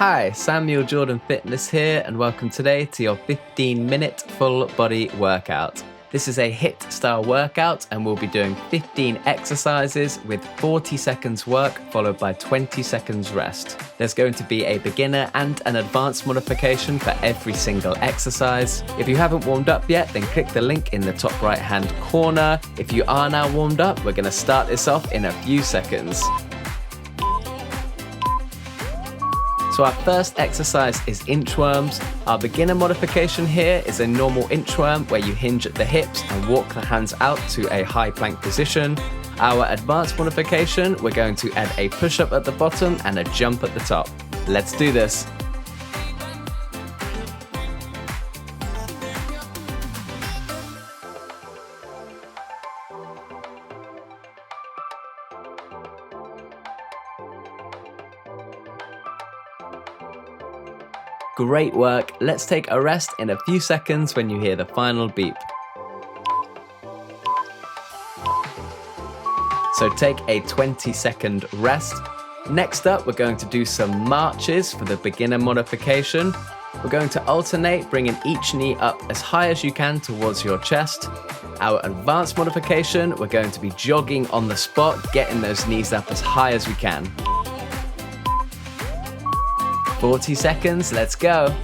Hi, Samuel Jordan Fitness here, and welcome today to your 15-minute full body workout. This is a HIIT style workout, and we'll be doing 15 exercises with 40 seconds work followed by 20 seconds rest. There's going to be a beginner and an advanced modification for every single exercise. If you haven't warmed up yet, then click the link in the top right hand corner. If you are now warmed up, we're going to start this off in a few seconds. So our first exercise is inchworms. Our beginner modification here is a normal inchworm where you hinge at the hips and walk the hands out to a high plank position. Our advanced modification, we're going to add a push-up at the bottom and a jump at the top. Let's do this. Great work. Let's take a rest in a few seconds when you hear the final beep. So take a 20-second rest. Next up, we're going to do some marches for the beginner modification. We're going to alternate, bringing each knee up as high as you can towards your chest. Our advanced modification, we're going to be jogging on the spot, getting those knees up as high as we can. 40 seconds, let's go.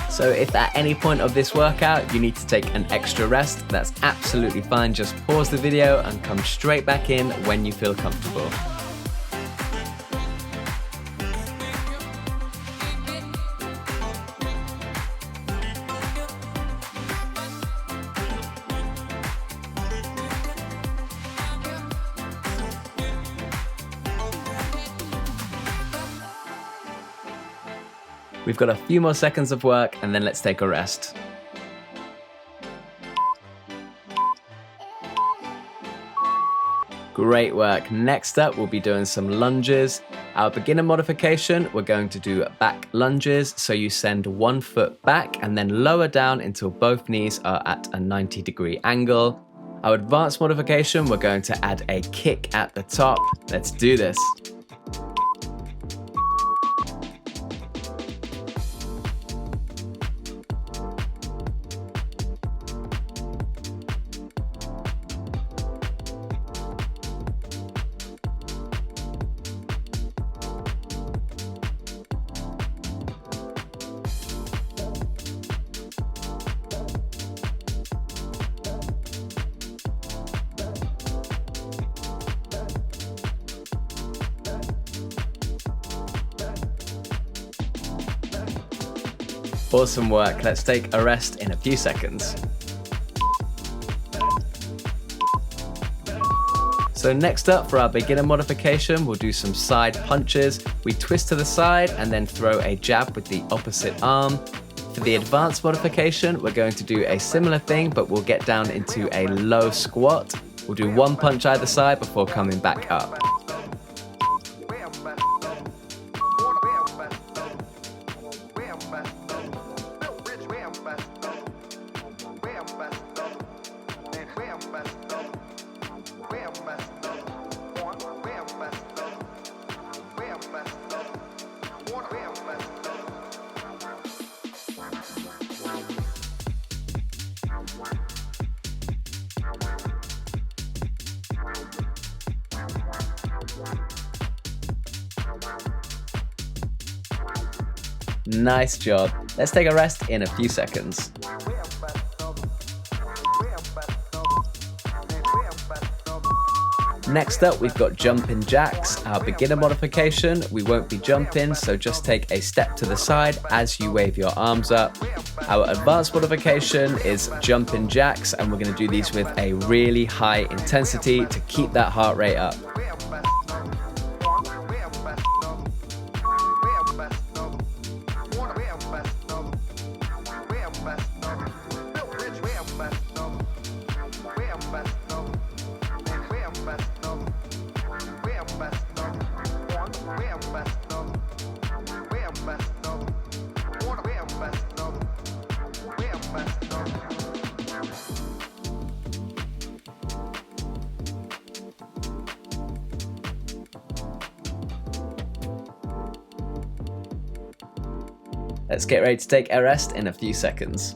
So if at any point of this workout you need to take an extra rest, that's absolutely fine. Just pause the video and come straight back in when you feel comfortable. We've got a few more seconds of work and then let's take a rest. Great work. Next up, we'll be doing some lunges. Our beginner modification, we're going to do back lunges. So you send one foot back and then lower down until both knees are at a 90-degree angle. Our advanced modification, we're going to add a kick at the top. Let's do this. Awesome work. Let's take a rest in a few seconds. So next up for our beginner modification, we'll do some side punches. We twist to the side and then throw a jab with the opposite arm. For the advanced modification, we're going to do a similar thing, but we'll get down into a low squat. We'll do one punch either side before coming back up. Nice job. Let's take a rest in a few seconds. Next up, we've got jumping jacks. Our beginner modification, we won't be jumping, so just take a step to the side as you wave your arms up. Our advanced modification is jumping jacks, and we're going to do these with a really high intensity to keep that heart rate up. Let's get ready to take a rest in a few seconds.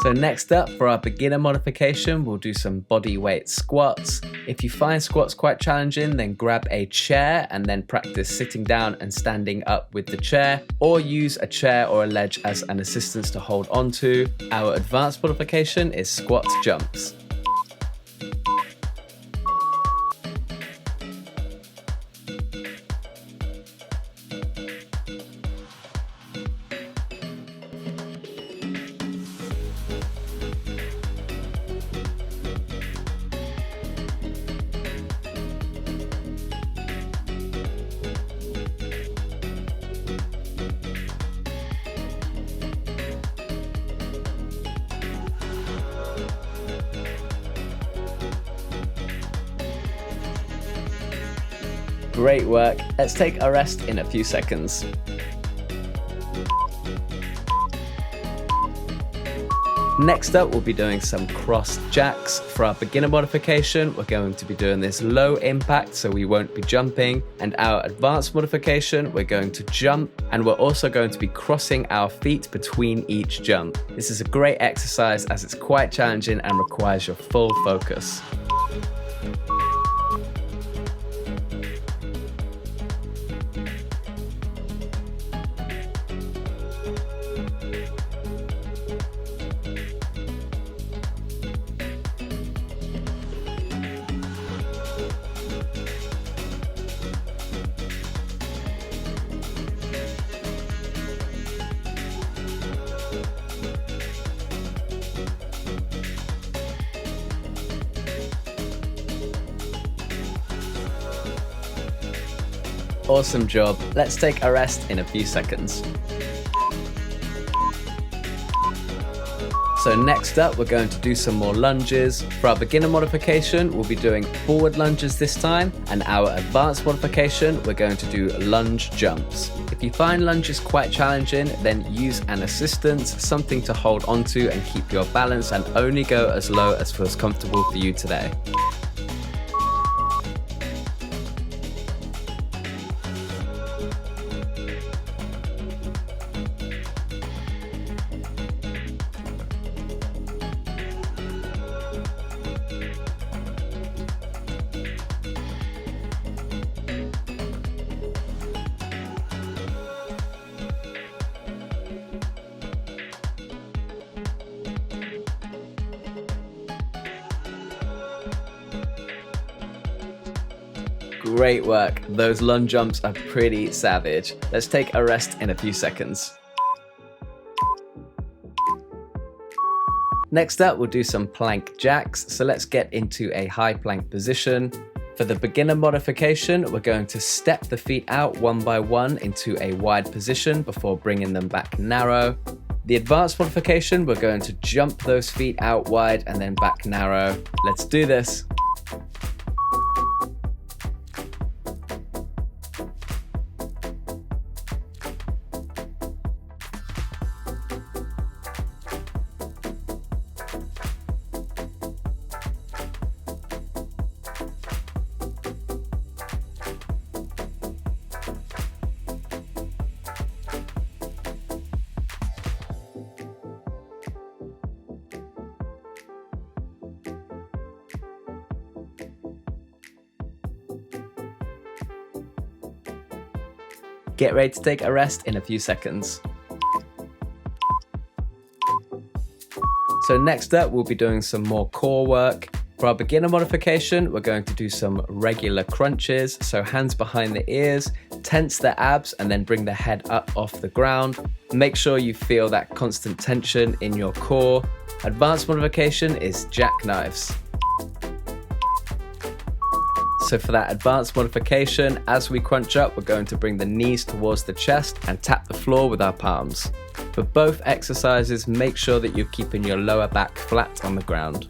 So next up, for our beginner modification, we'll do some body weight squats. If you find squats quite challenging, then grab a chair and then practice sitting down and standing up with the chair, or use a chair or a ledge as an assistance to hold onto. Our advanced modification is squat jumps. Great work. Let's take a rest in a few seconds. Next up, we'll be doing some cross jacks. For our beginner modification, we're going to be doing this low impact, so we won't be jumping. And our advanced modification, we're going to jump, and we're also going to be crossing our feet between each jump. This is a great exercise as it's quite challenging and requires your full focus. Awesome job. Let's take a rest in a few seconds. So next up, we're going to do some more lunges. For our beginner modification, we'll be doing forward lunges this time, and our advanced modification, we're going to do lunge jumps. If you find lunges quite challenging, then use an assistance, something to hold onto and keep your balance, and only go as low as feels comfortable for you today. Great work. Those lunge jumps are pretty savage. Let's take a rest in a few seconds. Next up, we'll do some plank jacks. So let's get into a high plank position. For the beginner modification, we're going to step the feet out one by one into a wide position before bringing them back narrow. The advanced modification, we're going to jump those feet out wide and then back narrow. Let's do this. Get ready to take a rest in a few seconds. So next up, we'll be doing some more core work. For our beginner modification, we're going to do some regular crunches. So hands behind the ears, tense the abs, and then bring the head up off the ground. Make sure you feel that constant tension in your core. Advanced modification is jackknives. So for that advanced modification, as we crunch up, we're going to bring the knees towards the chest and tap the floor with our palms. For both exercises, make sure that you're keeping your lower back flat on the ground.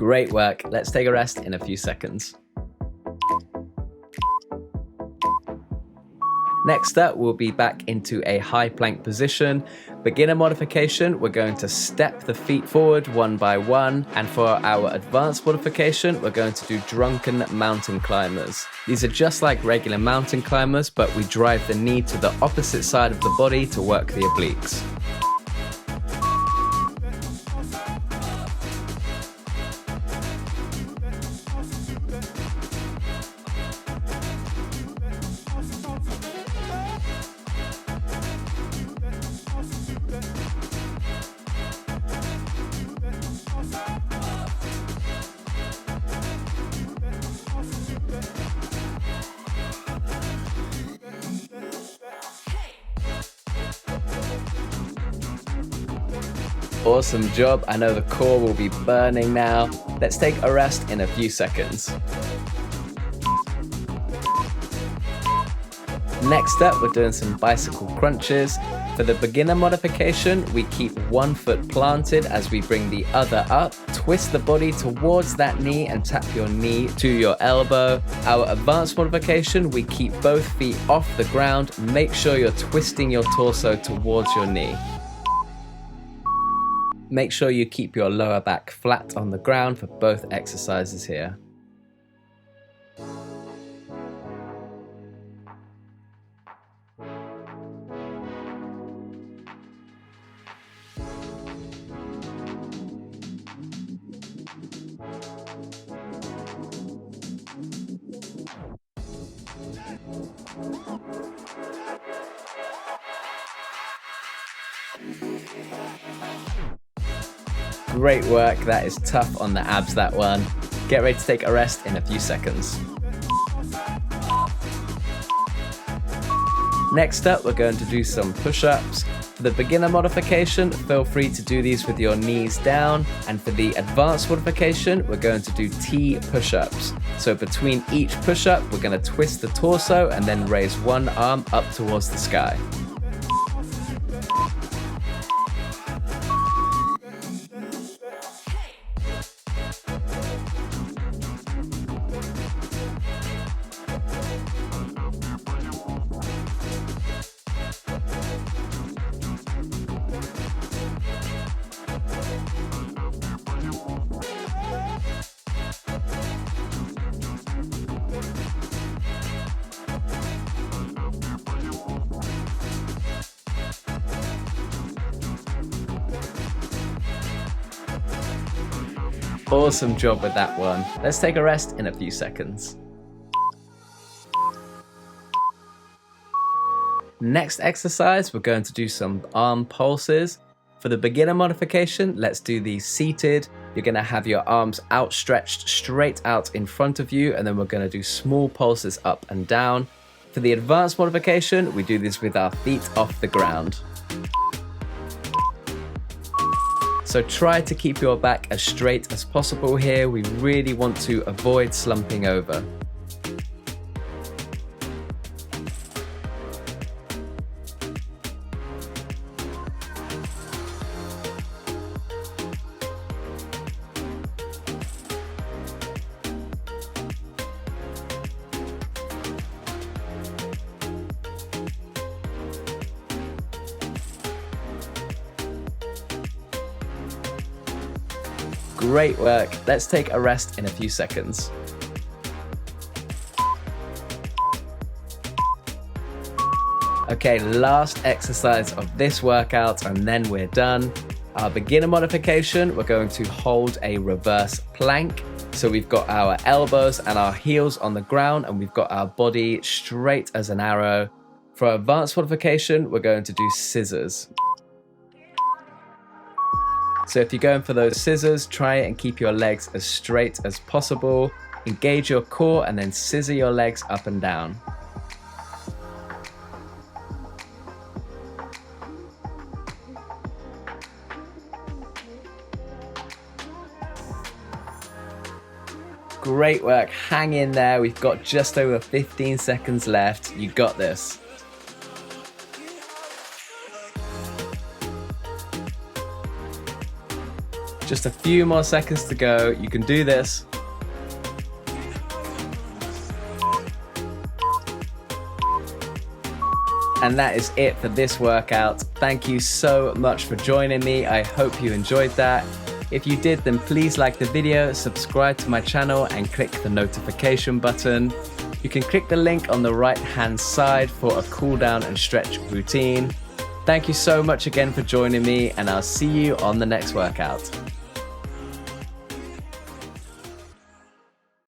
Great work. Let's take a rest in a few seconds. Next up, we'll be back into a high plank position. Beginner modification, we're going to step the feet forward one by one. And for our advanced modification, we're going to do drunken mountain climbers. These are just like regular mountain climbers, but we drive the knee to the opposite side of the body to work the obliques. Awesome job. I know the core will be burning now. Let's take a rest in a few seconds. Next up, we're doing some bicycle crunches. For the beginner modification, we keep one foot planted as we bring the other up. Twist the body towards that knee and tap your knee to your elbow. Our advanced modification, we keep both feet off the ground. Make sure you're twisting your torso towards your knee. Make sure you keep your lower back flat on the ground for both exercises here. Great work, that is tough on the abs, that one. Get ready to take a rest in a few seconds. Next up, we're going to do some push-ups. For the beginner modification, feel free to do these with your knees down. And for the advanced modification, we're going to do T push-ups. So between each push-up, we're going to twist the torso and then raise one arm up towards the sky. Awesome job with that one. Let's take a rest in a few seconds. Next exercise, we're going to do some arm pulses. For the beginner modification, let's do these seated. You're going to have your arms outstretched straight out in front of you, and then we're going to do small pulses up and down. For the advanced modification, we do this with our feet off the ground. So try to keep your back as straight as possible here. We really want to avoid slumping over. Great work. Let's take a rest in a few seconds. Okay, last exercise of this workout and then we're done. Our beginner modification, we're going to hold a reverse plank. So we've got our elbows and our heels on the ground and we've got our body straight as an arrow. For our advanced modification, we're going to do scissors. So if you're going for those scissors, try and keep your legs as straight as possible. Engage your core and then scissor your legs up and down. Great work, hang in there. We've got just over 15 seconds left. You got this. Just a few more seconds to go. You can do this. And that is it for this workout. Thank you so much for joining me. I hope you enjoyed that. If you did, then please like the video, subscribe to my channel and click the notification button. You can click the link on the right-hand side for a cool down and stretch routine. Thank you so much again for joining me, and I'll see you on the next workout.